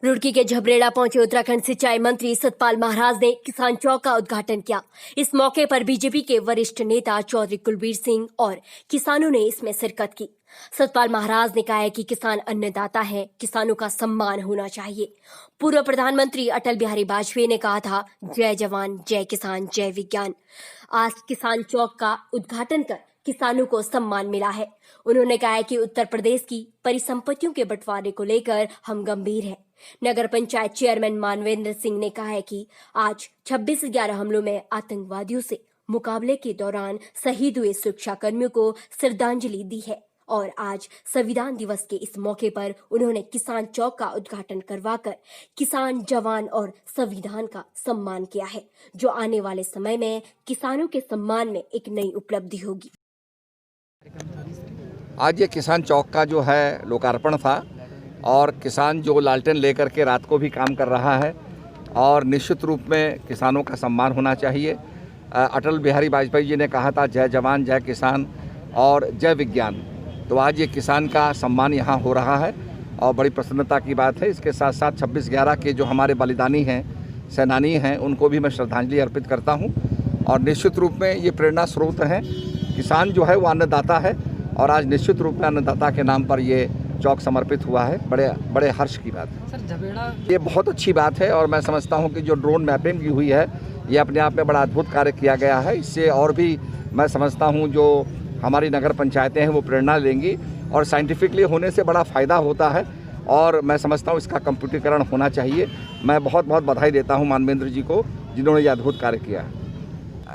रुड़की के झबरेड़ा पहुंचे उत्तराखंड सिंचाई मंत्री सतपाल महाराज ने किसान चौक का उद्घाटन किया। इस मौके पर बीजेपी के वरिष्ठ नेता चौधरी कुलबीर सिंह और किसानों ने इसमें शिरकत की। सतपाल महाराज ने कहा है कि किसान अन्नदाता है, किसानों का सम्मान होना चाहिए। पूर्व प्रधानमंत्री अटल बिहारी वाजपेयी ने कहा था, जय जवान जय किसान जय विज्ञान। आज किसान चौक का उद्घाटन कर किसानों को सम्मान मिला है। उन्होंने कहा है कि उत्तर प्रदेश की परिसंपत्तियों के बंटवारे को लेकर हम गंभीर हैं। नगर पंचायत चेयरमैन मानवेंद्र सिंह ने कहा है कि आज 26/11 हमलों में आतंकवादियों से मुकाबले के दौरान शहीद हुए सुरक्षा कर्मियों को श्रद्धांजलि दी है और आज संविधान दिवस के इस मौके पर उन्होंने किसान चौक का उद्घाटन करवाकर किसान, जवान और संविधान का सम्मान किया है, जो आने वाले समय में किसानों के सम्मान में एक नई उपलब्धि होगी। आज ये किसान चौक का जो है लोकार्पण था और किसान जो लालटेन लेकर के रात को भी काम कर रहा है और निश्चित रूप में किसानों का सम्मान होना चाहिए। अटल बिहारी वाजपेयी जी ने कहा था, जय जवान जय किसान और जय विज्ञान। तो आज ये किसान का सम्मान यहाँ हो रहा है और बड़ी प्रसन्नता की बात है। इसके साथ साथ 26/11 के जो हमारे बलिदानी हैं, सेनानी हैं, उनको भी मैं श्रद्धांजलि अर्पित करता हूँ और निश्चित रूप में ये प्रेरणा स्रोत हैं। किसान जो है वो अन्नदाता है और आज निश्चित रूप में अन्नदाता के नाम पर ये चौक समर्पित हुआ है। बड़े हर्ष की बात है सर। झबरेड़ा ये बहुत अच्छी बात है और मैं समझता हूँ कि जो ड्रोन मैपिंग की हुई है ये अपने आप में बड़ा अद्भुत कार्य किया गया है। इससे और भी मैं समझता हूँ जो हमारी नगर पंचायतें हैं वो प्रेरणा लेंगी और साइंटिफिकली होने से बड़ा फ़ायदा होता है और मैं समझता हूँ इसका कंप्यूटरीकरण होना चाहिए। मैं बहुत बहुत बधाई देता हूँ मानवेंद्र जी को, जिन्होंने ये अद्भुत कार्य किया है।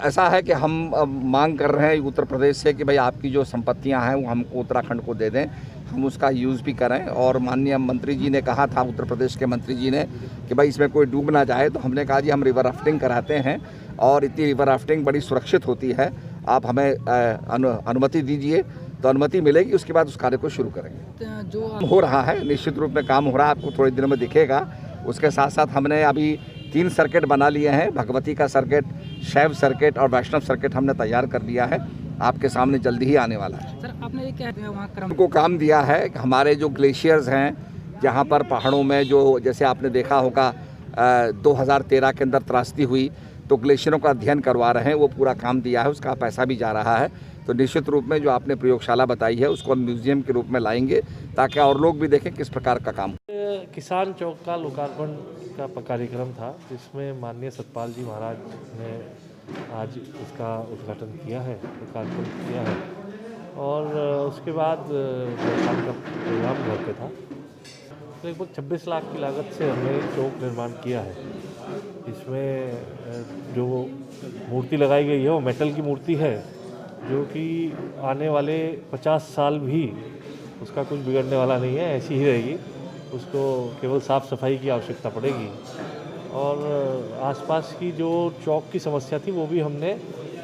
ऐसा है कि हम अब मांग कर रहे हैं उत्तर प्रदेश से कि भाई आपकी जो संपत्तियां हैं वो हमको उत्तराखंड को दे दें, हम उसका यूज़ भी करें। और माननीय मंत्री जी ने कहा था, उत्तर प्रदेश के मंत्री जी ने, कि भाई इसमें कोई डूब ना जाए। तो हमने कहा जी हम रिवर राफ्टिंग कराते हैं और इतनी रिवर राफ्टिंग बड़ी सुरक्षित होती है, आप हमें अनुमति दीजिए। तो अनुमति मिलेगी, उसके बाद उस कार्य को शुरू करेंगे। जो हो रहा है, निश्चित रूप में काम हो रहा है, आपको थोड़े दिनों में दिखेगा। उसके साथ साथ हमने अभी 3 सर्किट बना लिए हैं, भगवती का सर्किट, शैव सर्किट और वैष्णव सर्किट हमने तैयार कर लिया है, आपके सामने जल्दी ही आने वाला है। सर, आपने ये क्या वहाँ क्रम को काम दिया है कि हमारे जो ग्लेशियर्स हैं, जहाँ पर पहाड़ों में जो, जैसे आपने देखा होगा 2013 के अंदर त्रासदी हुई, तो ग्लेशियरों का अध्ययन करवा रहे हैं, वो पूरा काम दिया है, उसका पैसा भी जा रहा है। तो निश्चित रूप में जो आपने प्रयोगशाला बताई है उसको हम म्यूजियम के रूप में लाएंगे ताकि और लोग भी देखें किस प्रकार का काम। किसान चौक का लोकार्पण का कार्यक्रम था, जिसमें माननीय सतपाल जी महाराज ने आज इसका उद्घाटन किया है, लोकार्पण किया है और उसके बाद शाम का प्रोग्राम घर पे था। लगभग 26 लाख की लागत से हमने चौक निर्माण किया है। इसमें जो मूर्ति लगाई गई है वो मेटल की मूर्ति है, जो कि आने वाले 50 साल भी उसका कुछ बिगड़ने वाला नहीं है, ऐसी ही रहेगी। उसको केवल साफ़ सफाई की आवश्यकता पड़ेगी और आसपास की जो चौक की समस्या थी वो भी हमने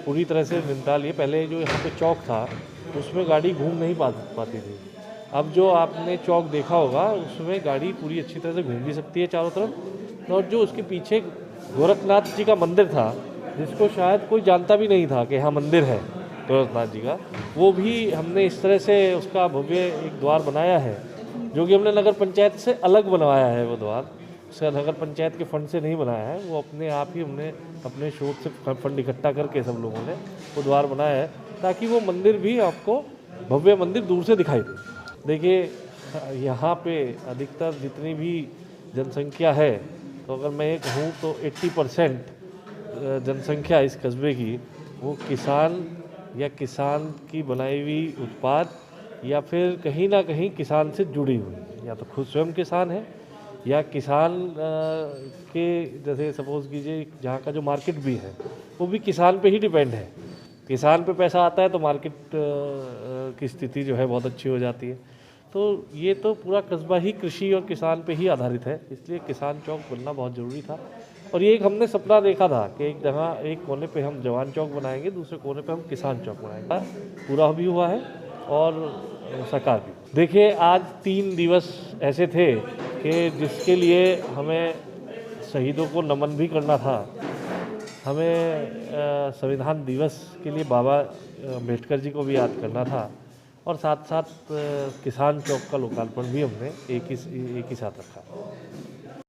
पूरी तरह से निपटा लिए। पहले जो यहाँ पे चौक था उसमें गाड़ी घूम नहीं पाती थी। अब जो आपने चौक देखा होगा उसमें गाड़ी पूरी अच्छी तरह से घूम भी सकती है चारों तरफ। और जो उसके पीछे गोरखनाथ जी का मंदिर था, जिसको शायद कोई जानता भी नहीं था कि यहाँ मंदिर है गोरखनाथ जी का, वो भी हमने इस तरह से उसका भव्य एक द्वार बनाया है, जो कि हमने नगर पंचायत से अलग बनवाया है। वो द्वार उसका नगर पंचायत के फंड से नहीं बनाया है, वो अपने आप ही हमने अपने स्रोत से फंड इकट्ठा करके सब लोगों ने वो द्वार बनाया है, ताकि वो मंदिर भी आपको भव्य मंदिर दूर से दिखाई दे। देखिए, यहाँ पे अधिकतर जितनी भी जनसंख्या है, तो अगर मैं ये कहूँ तो 80% जनसंख्या इस कस्बे की वो किसान या किसान की बनाई हुई उत्पाद या फिर कहीं ना कहीं किसान से जुड़ी हुई, या तो खुद स्वयं किसान है या किसान के, जैसे सपोज़ कीजिए जहाँ का जो मार्केट भी है वो भी किसान पे ही डिपेंड है। किसान पे पैसा आता है तो मार्केट की स्थिति जो है बहुत अच्छी हो जाती है। तो ये तो पूरा कस्बा ही कृषि और किसान पे ही आधारित है, इसलिए किसान चौक बनना बहुत ज़रूरी था। और ये एक हमने सपना देखा था कि एक जगह एक कोने पे हम जवान चौक बनाएंगे, दूसरे कोने पे हम किसान चौक बनाएंगे। पूरा भी हुआ है और साकार भी। देखिए, आज 3 दिवस ऐसे थे कि जिसके लिए हमें शहीदों को नमन भी करना था, हमें संविधान दिवस के लिए बाबा अम्बेडकर जी को भी याद करना था और साथ साथ किसान चौक का लोकार्पण भी हमने एक ही साथ रखा।